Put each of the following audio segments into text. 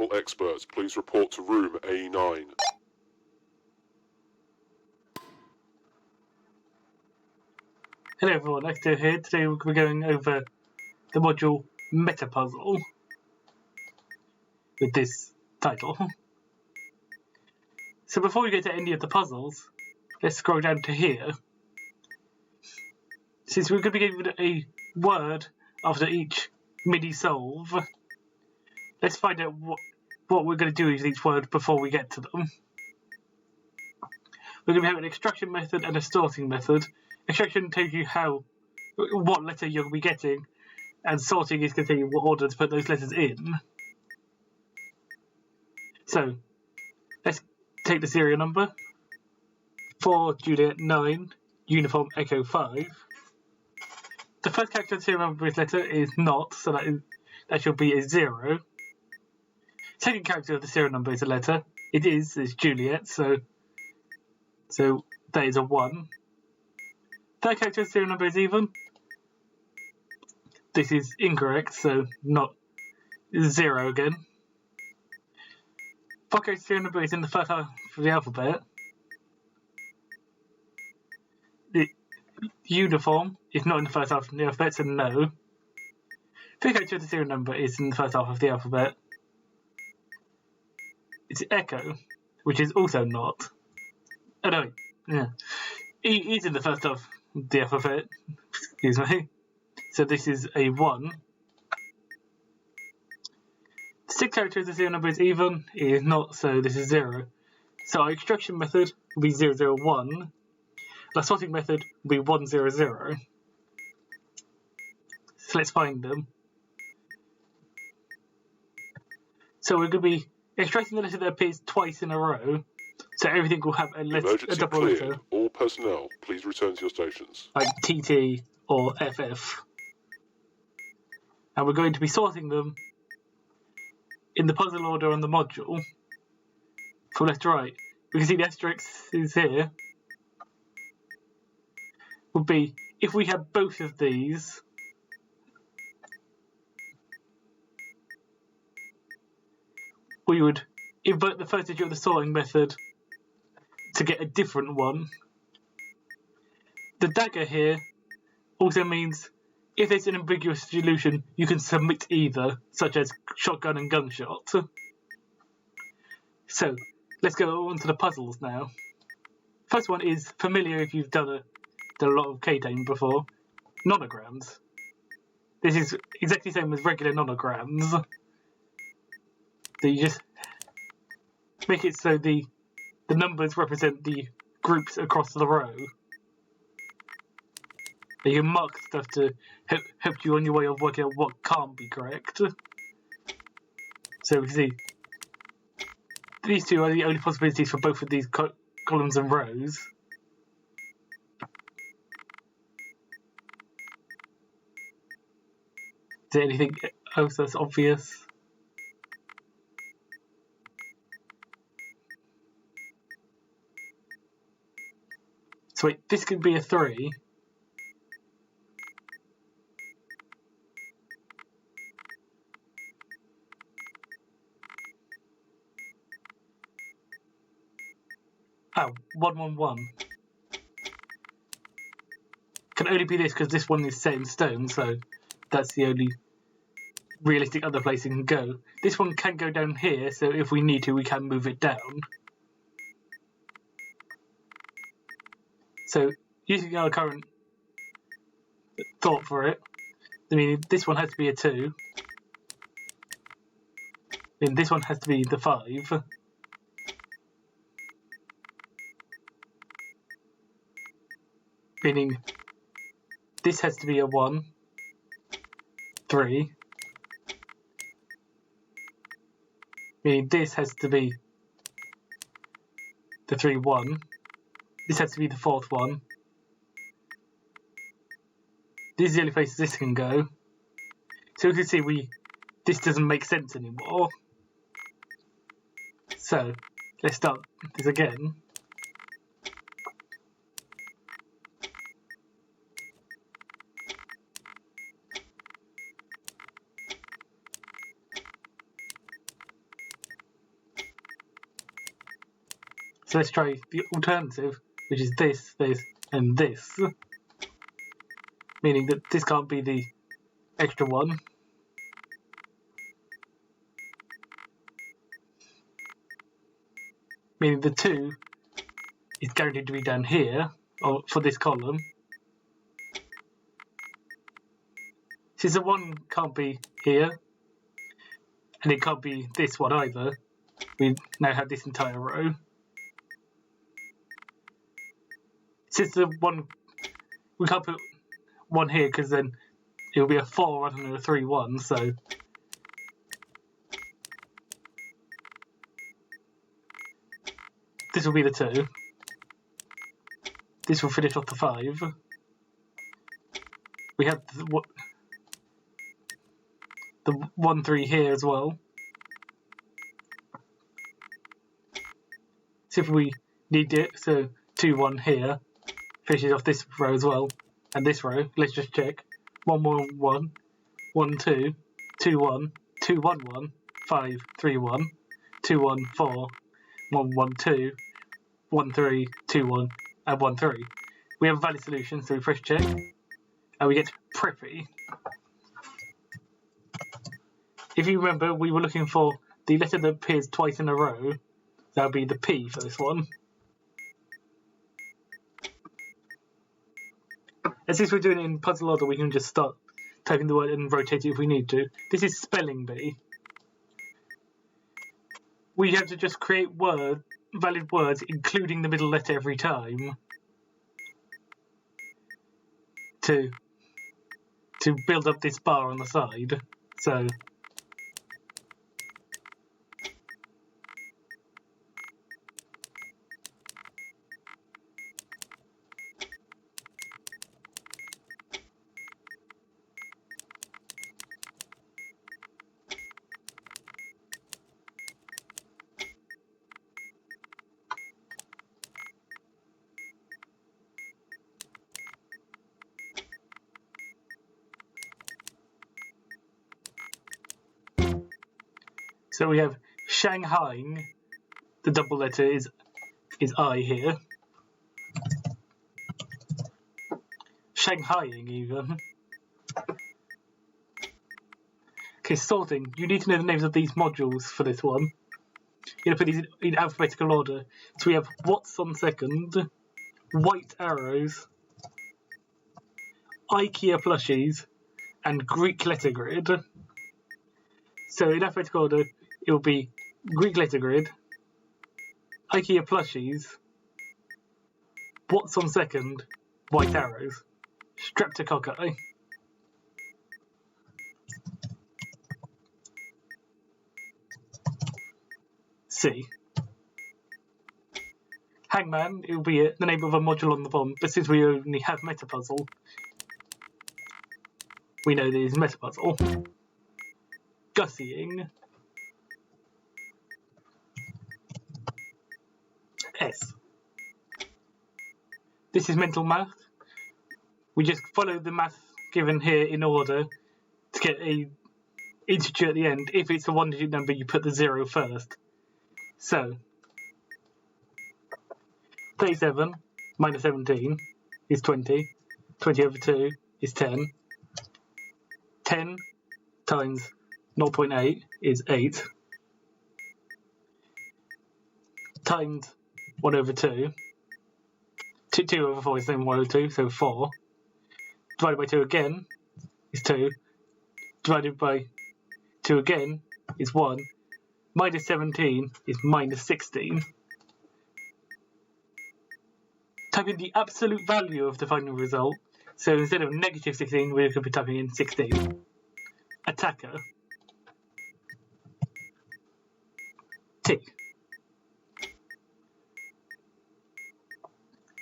available experts, please report to room A9. Hello everyone, Ecto here. Today we're going over the module Metapuzzle with this title. So before we get to any of the puzzles, let's scroll down to here. Since we're going to be given a word after each mini-solve, let's find out what we're going to do with each word before we get to them. We're going to have an extraction method and a sorting method. Extraction tells you what letter you'll be getting, and sorting is going to tell you what order to put those letters in. So, let's take the serial number. 4 Juliet 9 Uniform Echo 5. The first character of the serial number of this letter is not, so that should be a 0. Second character of the serial number is a letter. It's Juliet, so that is a 1. Third character of the serial number is even. This is incorrect, so not 0 again. Fourth character of the serial number is in the first half of the alphabet. The uniform is not in the first half of the alphabet, so no. Fifth character of the serial number is in the first half of the alphabet. It's Echo, which is also not. Oh no, yeah. E is in the first half of the alphabet, excuse me. So this is a 1. The sixth character of the serial number is even. It is not, so this is 0. So our extraction method will be 001. The sorting method will be 100. So let's find them. So we're going to be extracting the letter that appears twice in a row. So everything will have a double cleared. letter. All personnel, please return to your stations. Like TT or FF. And we're going to be sorting them in the puzzle order on the module. From left to right. We can see the asterisk is here. Would be, if we have both of these, we would invert the first digit of the sorting method to get a different one. The dagger here also means if there's an ambiguous solution, you can submit either, such as shotgun and gunshot. So, let's go on to the puzzles now. First one is familiar if you've done a lot of KTaNE before. Nonograms. This is exactly the same as regular nonograms. So you just make it so the numbers represent the groups across the row. You can mark stuff to help you on your way of working out what can't be correct. So we can see these two are the only possibilities for both of these columns and rows. Is there anything else that's obvious? So wait, this could be a 3. Oh, 111. Can only be this because this one is set in stone, so that's the only realistic other place it can go. This one can go down here, so if we need to, we can move it down. So, using our current thought for it, I mean, this one has to be a 2. And this one has to be the 5. Meaning, this has to be a 1, 3. Meaning this has to be the 3, 1. This has to be the 4th one. This is the only place this can go. So you can see this doesn't make sense anymore. So, let's start this again. So let's try the alternative, which is this, this, and this. Meaning that this can't be the extra one. Meaning the 2 is guaranteed to be down here, or for this column. Since the 1 can't be here, and it can't be this one either, we now have this entire row. Since the 1, we can't put 1 here because then it'll be a 4 rather than a 3, 1, so this will be the 2. This will finish off the 5. We have the 1, 3 here as well. So if we need it, so 2, 1 here, finishes off this row as well. And this row, let's just check. 1, 1, 1, 1, 2, 2, 1, 2, 1, 1, 5, 3, 1, 2, 1, 4, 1, 1, 2, 1, 3, 2, 1, and 1, 3. We have a valid solution, so we press check, and we get Preppy. If you remember, we were looking for the letter that appears twice in a row. That would be the P for this one. And since we're doing it in puzzle order, we can just start typing the word and rotate it if we need to. This is spelling bee. We have to just create valid words, including the middle letter every time, to build up this bar on the side. So we have Shanghaiing. The double letter is I here. Shanghaiing even. Okay, sorting. You need to know the names of these modules for this one. You're going to put these in alphabetical order. So we have what's on second, white arrows, IKEA plushies, and Greek letter grid. So in alphabetical order, it will be Greek letter grid, IKEA plushies, what's on second, white arrows, streptococci. C. Hangman, it will be the name of a module on the bottom, but since we only have Metapuzzle, we know that it's Metapuzzle. Gussying. S. This is mental math. We just follow the math given here in order to get a integer at the end. If it's a 1-digit number, you put the 0 first. So 37 minus 17 is 20. 20 over 2 is 10. 10 times 0.8 is 8. Times 1 over 2. 2 over 4 is the same 1 over 2, so 4. Divided by 2 again is 2. Divided by 2 again is 1. Minus 17 is minus 16. Type in the absolute value of the final result. So instead of negative 16, we could be typing in 16. Attacker. T.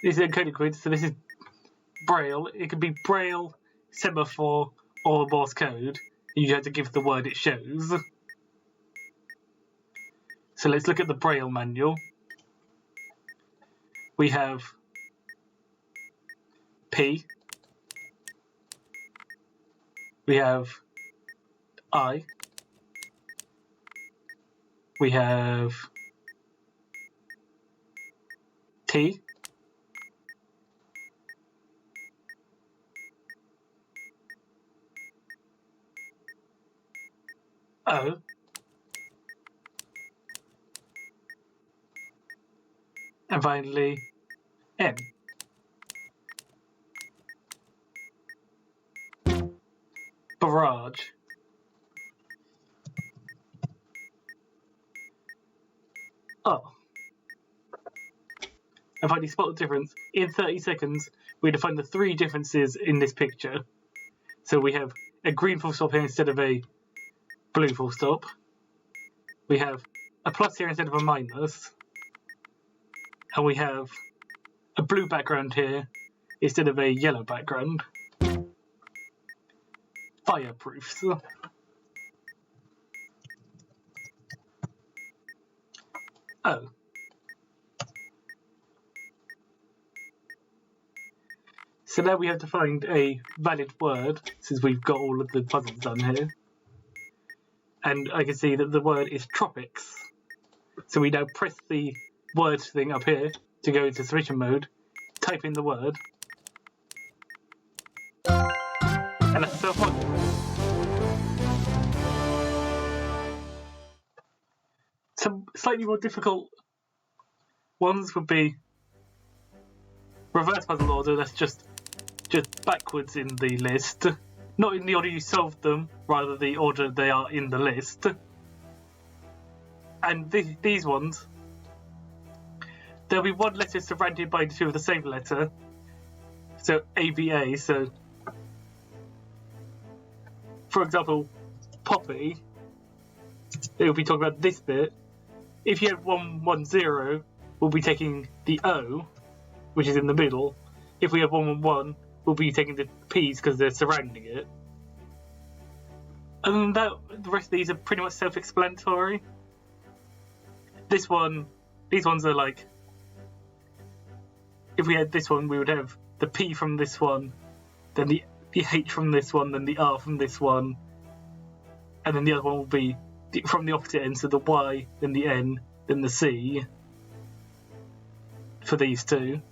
This is encoded grid, so this is Braille. It could be Braille, semaphore, or Morse code. You have to give the word it shows. So let's look at the Braille manual. We have P. We have I. We have T, O, and finally N. Barrage. Oh. And finally spot the difference. In 30 seconds, we define the 3 differences in this picture. So we have a green full stop here instead of a blue full stop. We have a plus here instead of a minus. And we have a blue background here instead of a yellow background. Fireproofs. Oh. So now we have to find a valid word, since we've got all of the puzzles done here. And I can see that the word is tropics. So we now press the word thing up here to go into submission mode, type in the word, and that's self-module. Some slightly more difficult ones would be reverse puzzle order, that's just backwards in the list. Not in the order you solved them, rather the order they are in the list. And these ones, there'll be one letter surrounded by 2 of the same letter. So ABA, so for example, Poppy, it will be talking about this bit. If you had 110, we'll be taking the O, which is in the middle. If we have 111, we'll be taking the P's because they're surrounding it. Other than that, the rest of these are pretty much self-explanatory. These ones are like, if we had this one, we would have the P from this one, then the H from this one, then the R from this one, and then the other one will be from the opposite end, so the Y, then the N, then the C for these two,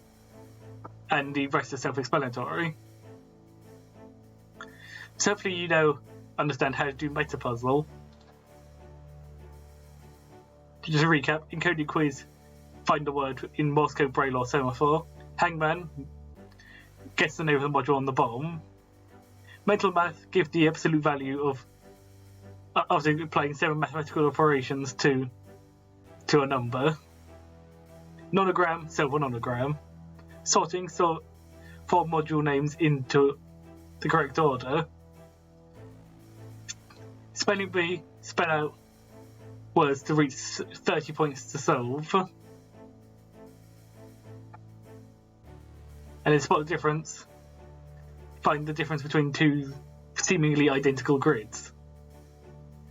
and the rest are self-explanatory. So hopefully you now understand how to do Metapuzzle. Just a recap, encoded quiz, find the word in Morse code, Braille or semaphore. Hangman, guess the name of the module on the bottom. Mental math, give the absolute value of obviously applying 7 mathematical operations to a number. Nonogram, solve a nonogram. Sorting, sort 4 module names into the correct order. Spelling bee, spell out words to reach 30 points to solve. And then spot the difference. Find the difference between 2 seemingly identical grids.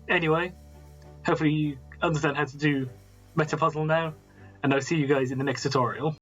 Anyway, hopefully you understand how to do Metapuzzle now, and I'll see you guys in the next tutorial.